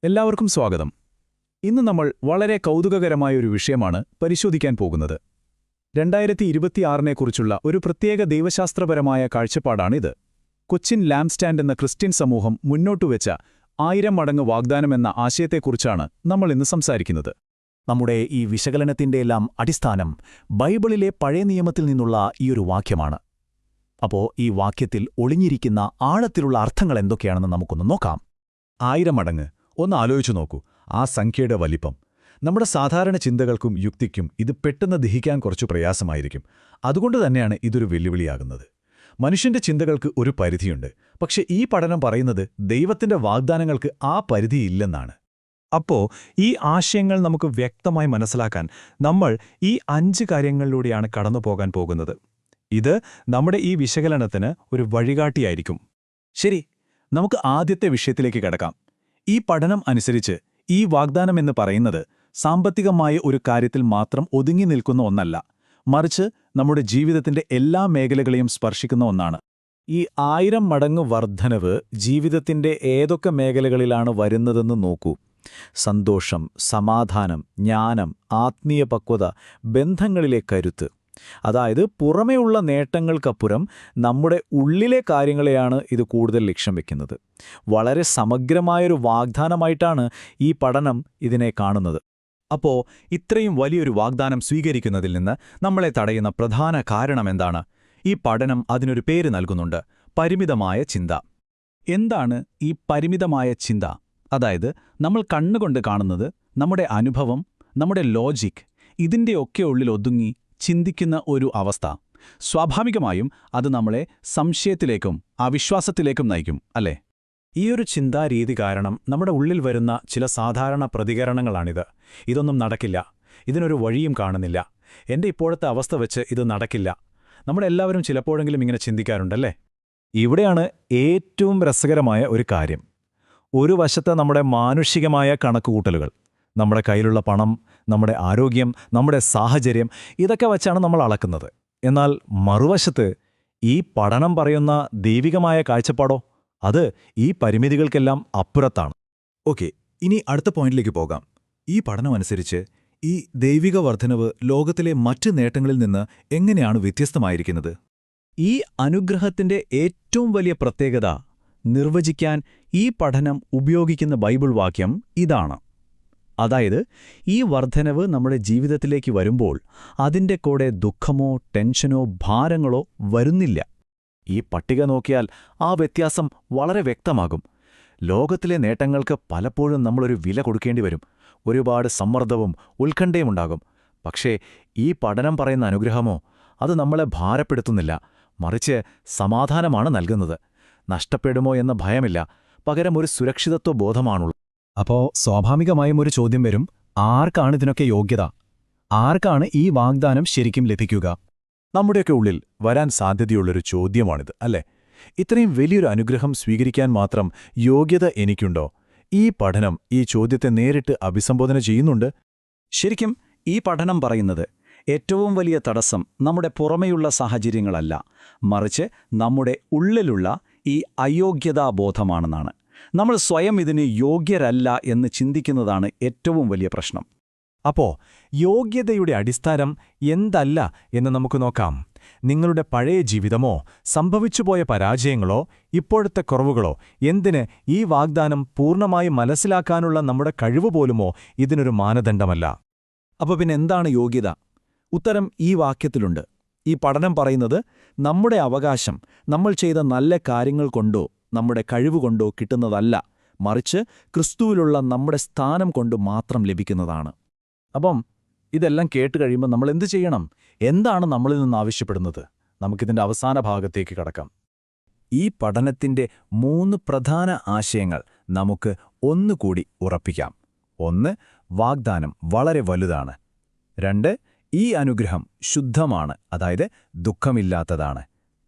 എല്ലാവർക്കും സ്വാഗതം. ഇന്ന് നമ്മൾ വളരെ കൗതുകകരമായ ഒരു വിഷയമാണ് പരിശോധിക്കാൻ പോകുന്നത്. 2026-നെക്കുറിച്ചുള്ള ഒരു പ്രത്യേക ദൈവശാസ്ത്രപരമായ കാഴ്ചപ്പാടാണിത്. കൊച്ചിൻ ലാംപ്സ്റ്റാൻഡ് എന്ന ക്രിസ്ത്യൻ സമൂഹം മുന്നോട്ടുവെച്ച 1000 മടങ്ങ് വാഗ്ദാനം എന്ന ആശയത്തെക്കുറിച്ചാണ് നമ്മൾ ഇന്ന് സംസാരിക്കുന്നത്. നമ്മുടെ ഈ വിശകലനത്തിൻ്റെയെല്ലാം അടിസ്ഥാനം ബൈബിളിലെ പഴയ നിയമത്തിൽ നിന്നുള്ള ഈയൊരു വാക്യമാണ്. അപ്പോൾ ഈ വാക്യത്തിൽ ഒളിഞ്ഞിരിക്കുന്ന ആഴത്തിലുള്ള അർത്ഥങ്ങൾ എന്തൊക്കെയാണെന്ന് നമുക്കൊന്ന് നോക്കാം. 1000 മടങ്ങ്. ഒന്ന് ആലോചിച്ചു നോക്കൂ, ആ സംഖ്യയുടെ വലിപ്പം. നമ്മുടെ സാധാരണ ചിന്തകൾക്കും യുക്തിക്കും ഇത് പെട്ടെന്ന് ദഹിക്കാൻ കുറച്ചു പ്രയാസമായിരിക്കും. അതുകൊണ്ട് തന്നെയാണ് ഇതൊരു വെല്ലുവിളിയാകുന്നത്. മനുഷ്യന്റെ ചിന്തകൾക്ക് ഒരു പരിധിയുണ്ട്. പക്ഷെ ഈ പഠനം പറയുന്നത് ദൈവത്തിന്റെ വാഗ്ദാനങ്ങൾക്ക് ആ പരിധിയില്ലെന്നാണ്. അപ്പോൾ ഈ ആശയങ്ങൾ നമുക്ക് വ്യക്തമായി മനസ്സിലാക്കാൻ നമ്മൾ ഈ 5 കാര്യങ്ങളിലൂടെയാണ് കടന്നുപോകാൻ പോകുന്നത്. ഇത് നമ്മുടെ ഈ വിശകലനത്തിന് ഒരു വഴികാട്ടിയായിരിക്കും. ശരി, നമുക്ക് ആദ്യത്തെ വിഷയത്തിലേക്ക് കടക്കാം. ഈ പഠനം അനുസരിച്ച് ഈ വാഗ്ദാനമെന്ന് പറയുന്നത് സാമ്പത്തികമായ ഒരു കാര്യത്തിൽ മാത്രം ഒതുങ്ങി നിൽക്കുന്ന ഒന്നല്ല, മറിച്ച് നമ്മുടെ ജീവിതത്തിന്റെ എല്ലാ മേഖലകളെയും സ്പർശിക്കുന്ന ഒന്നാണ്. ഈ 1000 മടങ്ങ് വർധനവ് ജീവിതത്തിന്റെ ഏതൊക്കെ മേഖലകളിലാണ് വരുന്നതെന്ന് നോക്കൂ. സന്തോഷം, സമാധാനം, ജ്ഞാനം, ആത്മീയ പക്വത, ബന്ധങ്ങളിലെ കരുത്ത്. അതായത് പുറമേയുള്ള നേട്ടങ്ങൾക്കപ്പുറം നമ്മുടെ ഉള്ളിലെ കാര്യങ്ങളെയാണ് ഇത് കൂടുതൽ ലക്ഷ്യം വെക്കുന്നത്. വളരെ സമഗ്രമായൊരു വാഗ്ദാനമായിട്ടാണ് ഈ പഠനം ഇതിനെ കാണുന്നത്. അപ്പോൾ ഇത്രയും വലിയൊരു വാഗ്ദാനം സ്വീകരിക്കുന്നതിൽ നിന്ന് നമ്മളെ തടയുന്ന പ്രധാന കാരണമെന്താണ്? ഈ പഠനം അതിനൊരു പേര് നൽകുന്നുണ്ട്: പരിമിതമായ ചിന്ത. എന്താണ് ഈ പരിമിതമായ ചിന്ത? അതായത് നമ്മൾ കണ്ണുകൊണ്ട് കാണുന്നത്, നമ്മുടെ അനുഭവം, നമ്മുടെ ലോജിക്, ഇതിൻ്റെയൊക്കെ ഉള്ളിൽ ഒതുങ്ങി ചിന്തിക്കുന്ന ഒരു അവസ്ഥ. സ്വാഭാവികമായും അത് നമ്മളെ സംശയത്തിലേക്കും അവിശ്വാസത്തിലേക്കും നയിക്കും, അല്ലേ? ഈയൊരു ചിന്താരീതി കാരണം നമ്മുടെ ഉള്ളിൽ വരുന്ന ചില സാധാരണ പ്രതികരണങ്ങളാണിത്. ഇതൊന്നും നടക്കില്ല, ഇതിനൊരു വഴിയും കാണുന്നില്ല, എന്റെ ഇപ്പോഴത്തെ അവസ്ഥ വെച്ച് ഇത് നടക്കില്ല. നമ്മളെല്ലാവരും ചിലപ്പോഴെങ്കിലും ഇങ്ങനെ ചിന്തിക്കാറുണ്ടല്ലേ? ഇവിടെയാണ് ഏറ്റവും രസകരമായ ഒരു കാര്യം. ഒരു വശത്ത് നമ്മുടെ മാനുഷികമായ കണക്കുകൂട്ടലുകൾ, നമ്മുടെ കയ്യിലുള്ള പണം, നമ്മുടെ ആരോഗ്യം, നമ്മുടെ സാഹചര്യം, ഇതൊക്കെ വച്ചാണ് നമ്മൾ അളക്കുന്നത്. എന്നാൽ മറുവശത്ത് ഈ പഠനം പറയുന്ന ദൈവികമായ കാഴ്ചപ്പാടോ, അത് ഈ പരിമിതികൾക്കെല്ലാം അപ്പുറത്താണ്. ഓക്കെ, ഇനി അടുത്ത പോയിന്റിലേക്ക് പോകാം. ഈ പഠനമനുസരിച്ച് ഈ ദൈവിക വർധനവ് ലോകത്തിലെ മറ്റ് നേട്ടങ്ങളിൽ നിന്ന് എങ്ങനെയാണ് വ്യത്യസ്തമായിരിക്കുന്നത്? ഈ അനുഗ്രഹത്തിന്റെ ഏറ്റവും വലിയ പ്രത്യേകത നിർവചിക്കാൻ ഈ പഠനം ഉപയോഗിക്കുന്ന ബൈബിൾ വാക്യം ഇതാണ്. അതായത്, ഈ വർധനവ് നമ്മുടെ ജീവിതത്തിലേക്ക് വരുമ്പോൾ അതിൻ്റെ കൂടെ ദുഃഖമോ ടെൻഷനോ ഭാരങ്ങളോ വരുന്നില്ല. ഈ പട്ടിക നോക്കിയാൽ ആ വ്യത്യാസം വളരെ വ്യക്തമാകും. ലോകത്തിലെ നേട്ടങ്ങൾക്ക് പലപ്പോഴും നമ്മളൊരു വില കൊടുക്കേണ്ടി വരും. ഒരുപാട് സമ്മർദ്ദവും ഉത്കണ്ഠയും ഉണ്ടാകും. പക്ഷേ ഈ പഠനം പറയുന്ന അനുഗ്രഹമോ, അത് നമ്മളെ ഭാരപ്പെടുത്തുന്നില്ല, മറിച്ച് സമാധാനമാണ് നൽകുന്നത്. നഷ്ടപ്പെടുമോ എന്ന ഭയമില്ല, പകരം ഒരു സുരക്ഷിതത്വ ബോധമാണുള്ളത്. അപ്പോൾ സ്വാഭാവികമായും ഒരു ചോദ്യം വരും: ആർക്കാണ് ഇതിനൊക്കെ യോഗ്യത? ആർക്കാണ് ഈ വാഗ്ദാനം ശരിക്കും ലഭിക്കുക? നമ്മുടെയൊക്കെ ഉള്ളിൽ വരാൻ സാധ്യതയുള്ളൊരു ചോദ്യമാണിത്, അല്ലേ? ഇത്രയും വലിയൊരു അനുഗ്രഹം സ്വീകരിക്കാൻ മാത്രം യോഗ്യത എനിക്കുണ്ടോ? ഈ പഠനം ഈ ചോദ്യത്തെ നേരിട്ട് അഭിസംബോധന ചെയ്യുന്നുണ്ട്. ശരിക്കും ഈ പഠനം പറയുന്നത് ഏറ്റവും വലിയ തടസ്സം നമ്മുടെ പുറമെയുള്ള സാഹചര്യങ്ങളല്ല, മറിച്ച് നമ്മുടെ ഉള്ളിലുള്ള ഈ അയോഗ്യതാബോധമാണെന്നാണ്. നമ്മൾ സ്വയം ഇതിന് യോഗ്യരല്ല എന്ന് ചിന്തിക്കുന്നതാണ് ഏറ്റവും വലിയ പ്രശ്നം. അപ്പോൾ യോഗ്യതയുടെ അടിസ്ഥാനം എന്തല്ല എന്ന് നമുക്ക് നോക്കാം. നിങ്ങളുടെ പഴയ ജീവിതമോ, സംഭവിച്ചുപോയ പരാജയങ്ങളോ, ഇപ്പോഴത്തെ കുറവുകളോ, എന്തിന് ഈ വാഗ്ദാനം പൂർണ്ണമായി മനസ്സിലാക്കാനുള്ള നമ്മുടെ കഴിവ് പോലുമോ ഇതിനൊരു മാനദണ്ഡമല്ല. അപ്പോൾ പിന്നെ എന്താണ് യോഗ്യത? ഉത്തരം ഈ വാക്യത്തിലുണ്ട്. ഈ പഠനം പറയുന്നത് നമ്മുടെ അവകാശം നമ്മൾ ചെയ്ത നല്ല കാര്യങ്ങൾ കൊണ്ടോ നമ്മുടെ കഴിവുകൊണ്ടോ കിട്ടുന്നതല്ല, മറിച്ച് ക്രിസ്തുവിലുള്ള നമ്മുടെ സ്ഥാനം കൊണ്ട് മാത്രം ലഭിക്കുന്നതാണ്. അപ്പം ഇതെല്ലാം കേട്ടുകഴിയുമ്പോൾ നമ്മൾ എന്തു ചെയ്യണം? എന്താണ് നമ്മളിൽ നിന്ന് ആവശ്യപ്പെടുന്നത്? നമുക്കിതിൻ്റെ അവസാന ഭാഗത്തേക്ക് കടക്കാം. ഈ പഠനത്തിൻ്റെ 3 പ്രധാന ആശയങ്ങൾ നമുക്ക് ഒന്നുകൂടി ഉറപ്പിക്കാം. 1. വാഗ്ദാനം വളരെ വലുതാണ്. 2. ഈ അനുഗ്രഹം ശുദ്ധമാണ്, അതായത് ദുഃഖമില്ലാത്തതാണ്.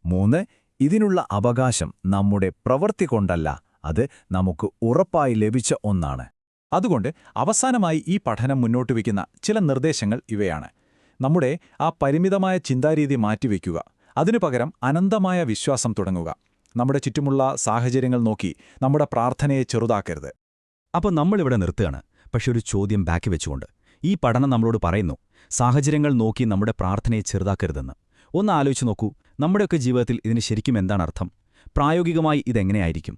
3. ഇതിനുള്ള അവകാശം നമ്മുടെ പ്രവൃത്തി കൊണ്ടല്ല, അത് നമുക്ക് ഉറപ്പായി ലഭിച്ച ഒന്നാണ്. അതുകൊണ്ട് അവസാനമായി ഈ പഠനം മുന്നോട്ട് വയ്ക്കുന്ന ചില നിർദ്ദേശങ്ങൾ ഇവയാണ്. നമ്മുടെ ആ പരിമിതമായ ചിന്താരീതി മാറ്റിവെക്കുക. അതിനു പകരം അനന്തമായ വിശ്വാസം തുടങ്ങുക. നമ്മുടെ ചുറ്റുമുള്ള സാഹചര്യങ്ങൾ നോക്കി നമ്മുടെ പ്രാർത്ഥനയെ ചെറുതാക്കരുത്. അപ്പോൾ നമ്മളിവിടെ നിർത്തുകയാണ്, പക്ഷെ ഒരു ചോദ്യം ബാക്കി വെച്ചുകൊണ്ട്. ഈ പഠനം നമ്മളോട് പറയുന്നു, സാഹചര്യങ്ങൾ നോക്കി നമ്മുടെ പ്രാർത്ഥനയെ ചെറുതാക്കരുതെന്ന്. ഒന്ന് ആലോചിച്ച് നോക്കൂ, നമ്മുടെയൊക്കെ ജീവിതത്തിൽ ഇതിന് ശരിക്കും എന്താണ് അർത്ഥം? പ്രായോഗികമായി ഇതെങ്ങനെയായിരിക്കും?